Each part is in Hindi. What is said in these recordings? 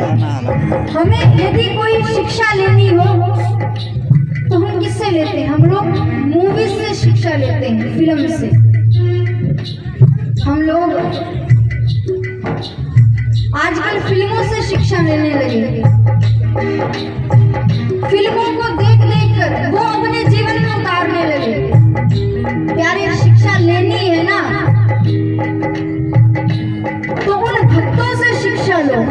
हमें यदि कोई शिक्षा लेनी हो तो हम किससे लेते हैं? हम लोग मूवी से शिक्षा लेते हैं, फिल्म से। हम लोग आजकल फिल्मों से शिक्षा लेने लगे। फिल्मों को देख देख कर वो अपने जीवन में उतारने लगे। प्यारे, शिक्षा लेनी है ना तो उन भक्तों से शिक्षा लो,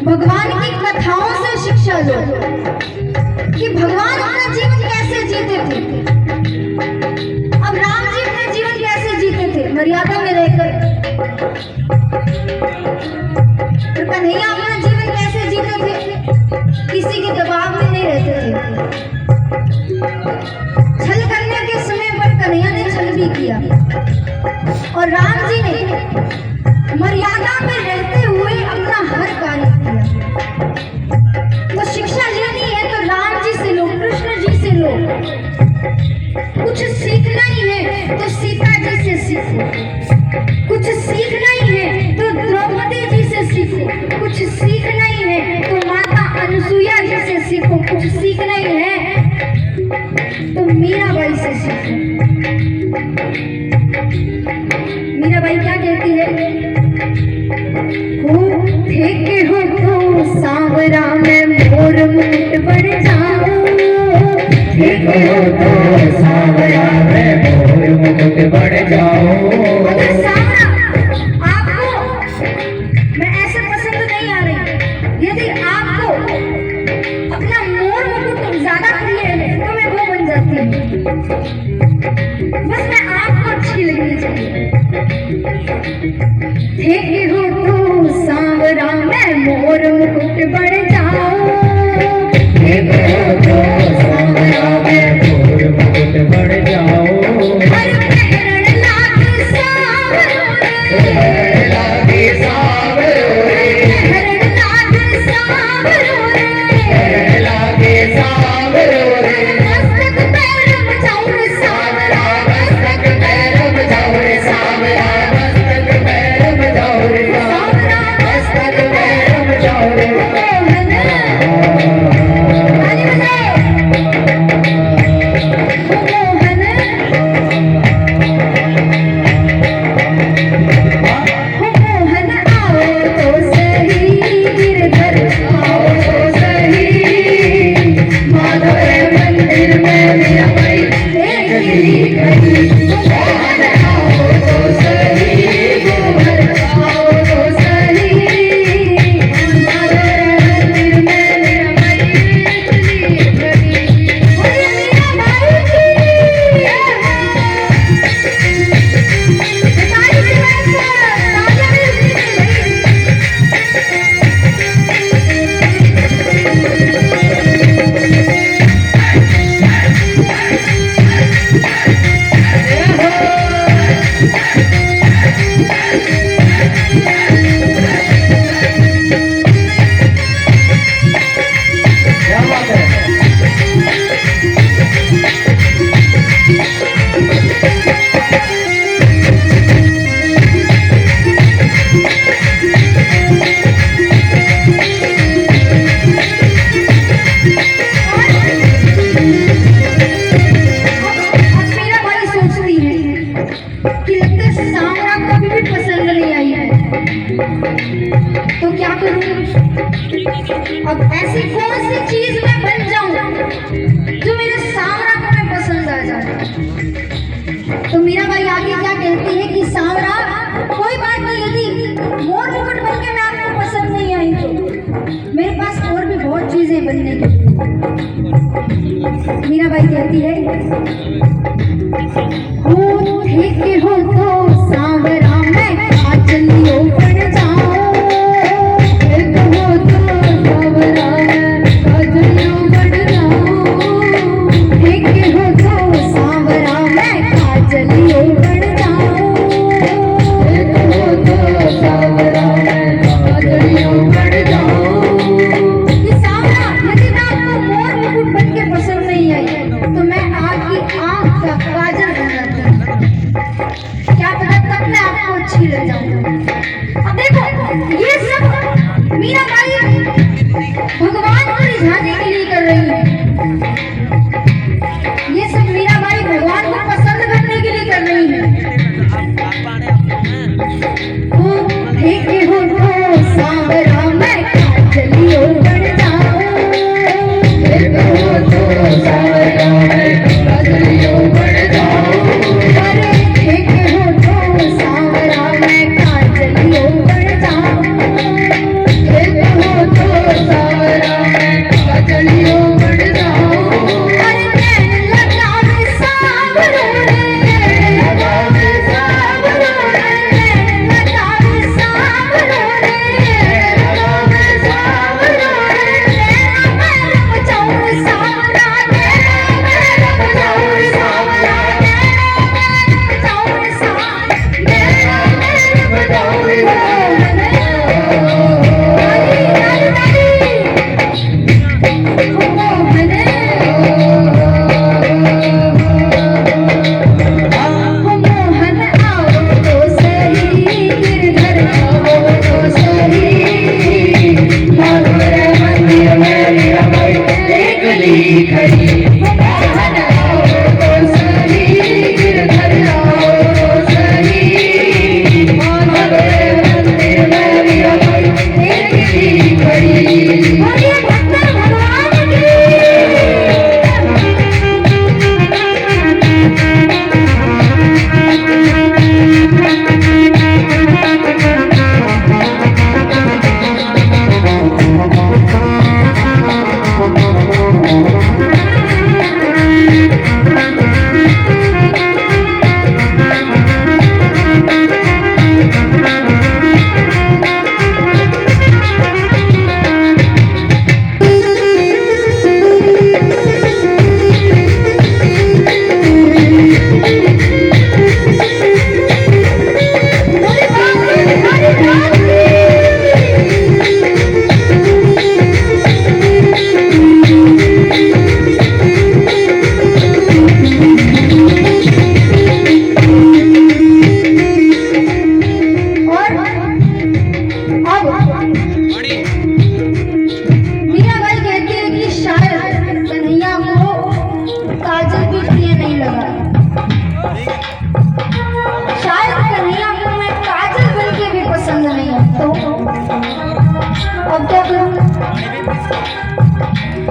भगवान की कथाओं से शिक्षा लो कि भगवान अपना जीवन कैसे जीते थे। अब राम जी अपना जीवन कैसे जीते थे? मर्यादा में रहकर। तो कन्हैया अपना जीवन कैसे जीते थे? किसी के दबाव में नहीं रहते थे। छल करने के समय पर कन्हैया ने छल भी किया और राम जी ने मर्यादा में रहते हुए अपना हर कार्य किया। तो शिक्षा लेनी है तो राम जी से लो, कृष्ण जी से लो। कुछ सीखना ही है तो सीता जी से सीखो, कुछ सीखना ही है तो द्रौपदी जी से सीखो, कुछ सीखना ही है तो माता अनुसुईया जी से सीखो, कुछ सीखना ही है तो मीराबाई से सीखो। मीराबाई क्या कहती है? देखे हो तो सांवरा में मोर मुकुट बन जाऊं, देखे हो तो सांवरा में मोर मुकुट बन जाऊं। अगर सांवरा आपको मैं ऐसे पसंद नहीं आ रही, यदि आपको अपना मोर मुकुट ज्यादा प्रिय है तो मैं वो बन जाती हूँ। बस मैं आपको अच्छी लगनी चाहिए। देखे हो तो सांवरा मैं मोर मुकुट बन जाऊं, देखे हो तो सांवरा मैं मोर मुकुट बन जाऊं। हर पहरण लागे सांवरो रे, पहरण लागे सांवरो रे, पहरण लागे सांवरो रे, पहरण लागे सांवरो रे। मस्तक पैर बजाऊं रे सांवरा, मस्तक पैर बजाऊं रे सांवरा, मस्तक पैर बजाऊं रे सांवरा, मस्तक पैर बजाऊं रे। तो क्या करूं? अब ऐसी कौन सी चीज मैं बन जाऊं जो मेरे सांवरा को मैं पसंद आ जाए? तो मीराबाई आगे क्या कहती है कि सांवरा कोई बात नहीं, यदि मोर मुकुट बन के मैं आपको पसंद नहीं आई तो मेरे पास और भी बहुत चीजें बनने की। मीराबाई कहती है हो ठीक हो तो सांवरा मैं काजलियों बन जाऊं, अच्छी लग जाऊं। अब देखो ये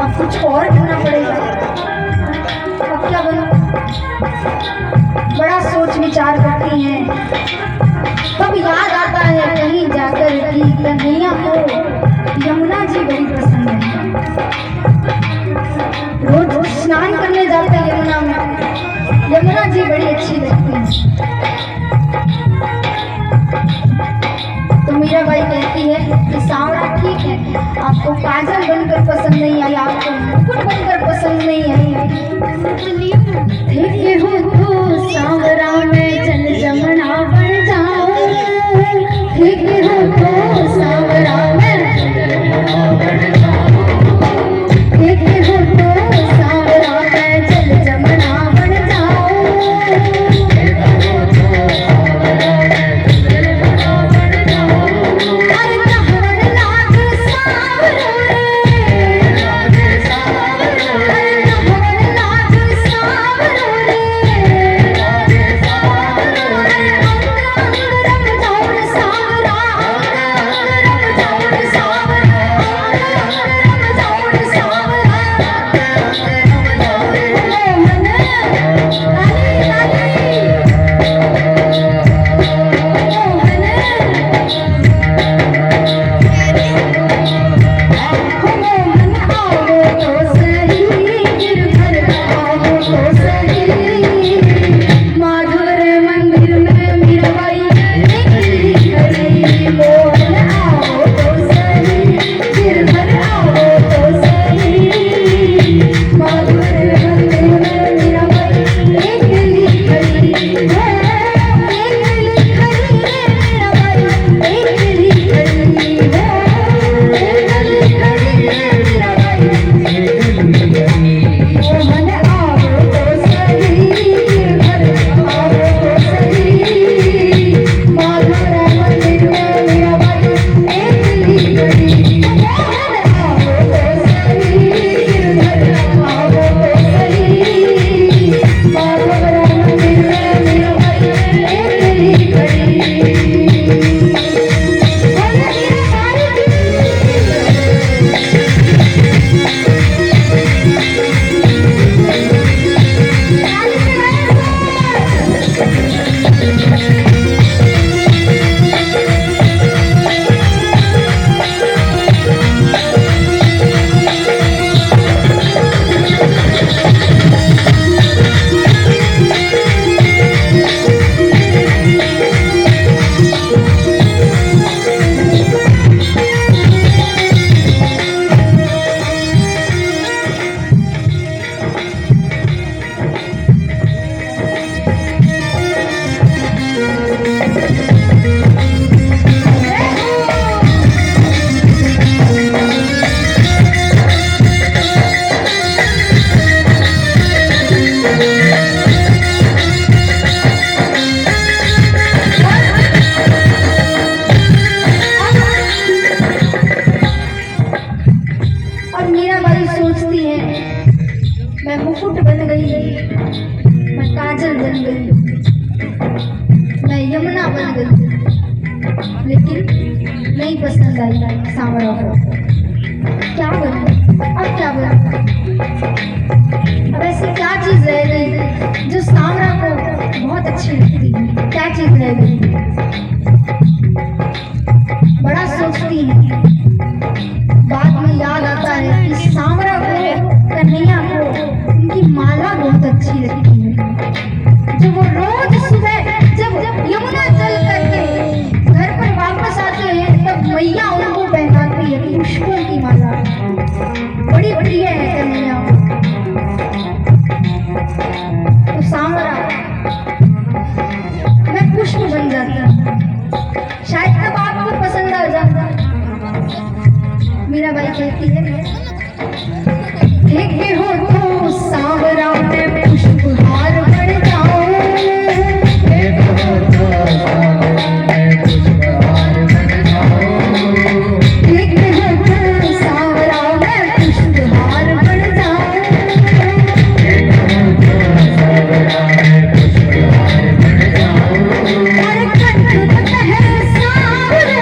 अब कुछ और करना पड़ेगा। अब क्या बनूं? बड़ा सोच विचार करती हैं। कब याद आता है कहीं जाकर कि कन्हैया को यमुना जी बड़ी पसंद है। रोज स्नान करने जाते हैं यमुना में, यमुना जी बड़ी अच्छी लगती है। तो मीराबाई कहती है कि सांवरा ठीक है, आपको काजल बनकर पसंद नहीं आई, आपको मुकुट बनकर पसंद नहीं आई, देखे हो तो सांवरा में चल जमुना बन जाओ, देखे हो तो सांवरा में देखे हो तो सांवरा में चल जमुना बन जाओ। अरे कहवन लाग सांवरो रे, नहीं पसंद आई सांवरा को। क्या बोलूं अब, क्या बोलूं अब, ऐसी क्या चीज रह गई जो सांवरा को बहुत अच्छी लगती है? क्या चीज रह गई? बड़ा सोचती है, बाद में याद आता है कि सांवरा को, कन्हैया को उनकी माला बहुत अच्छी लगती है। जो वो रोज सुबह जब यमुना चल करके घर पर वापस आते हैं तब मैया उनको पहनाती है पुष्पों की माला। बड़ी प्रिय है कन्हैया को। तो सांवरा मैं पुष्प बन जाती हूँ, शायद तब आपको पसंद आ जाता। मीराबाई कहती है, देखे हो तो सांवरा मैं पुष्पहार बन जाऊं, देखो तो सांवरा मैं पुष्पहार बन जाऊं, देखे हो तो सांवरा मैं पुष्पहार बन जाऊं, देखो तो सांवरा मैं पुष्पहार बन जाऊं। अरे कंठ पहरे सांवरा,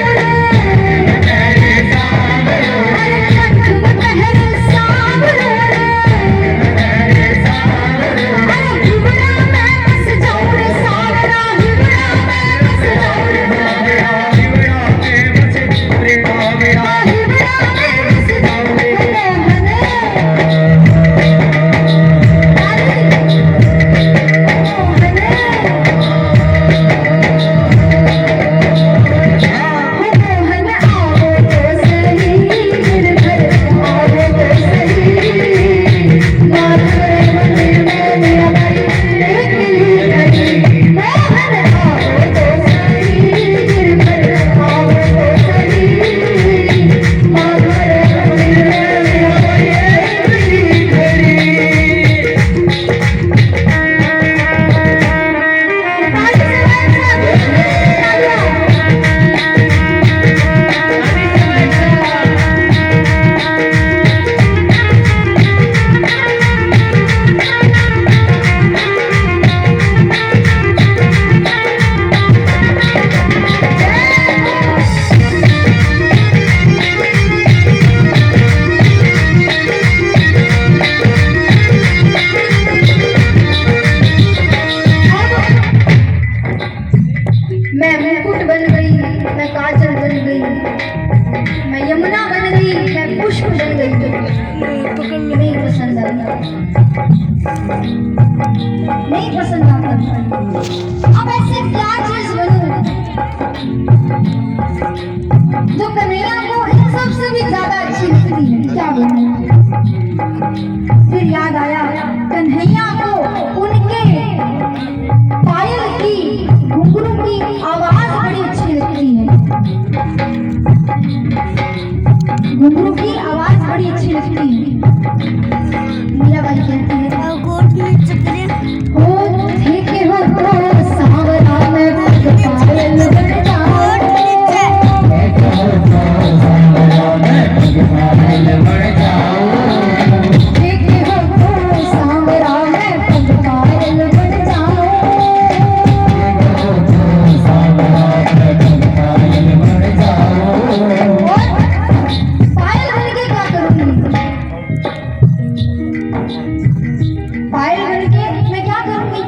अरे कंठ पहरे सांवरा, मैं मुकुट बन गई, मैं काजल बन गई, मैं यमुना बन गई, मैं पुष्प बन गई। नहीं पसंद आता, नहीं पसंद आता। अब ऐसे क्या चीज बनूं जो कन्हैया को इन सब से भी ज्यादा अच्छी लगती है? क्या बनूं? फिर याद आया कन्हैया को उनके पायल की, घुंघरू की आवाज बड़ी अच्छी लगती है। घुंघरू की आवाज बड़ी अच्छी लगती है। मीराबाई कहती है, हो देखे हो तो सांवरा मैं पायल बन जाऊं, देखो तो सांवरा मैं पायल बन जाऊं, देखे हो तो सांवरा मैं पायल बन जाऊं, पायल बन के क्या करूंगी? पायल बन के मैं क्या करूंगी?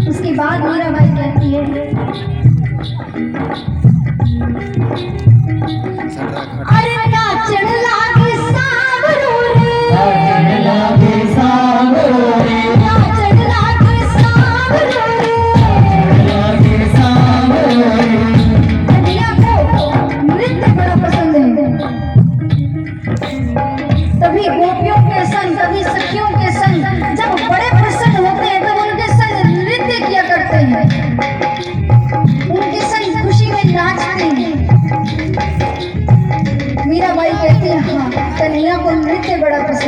उसके बाद मीराबाई कहती है, अरे नाचन लागे सांवरो रे, नाचन लागे सांवरो रे, नाचन लागे सांवरो रे, लागे सांवरो रे। कन्हैया को नृत्य बड़ा पसंद है। तभी गोपियों के संग, तभी सखियों के संग जब बड़े प्रसन्न होते हैं तब उनके संग नृत्य किया करते हैं, उनके संग खुशी में नाचते हैं। मीराबाई कहती है, हाँ कन्हैया को नृत्य बड़ा पसंद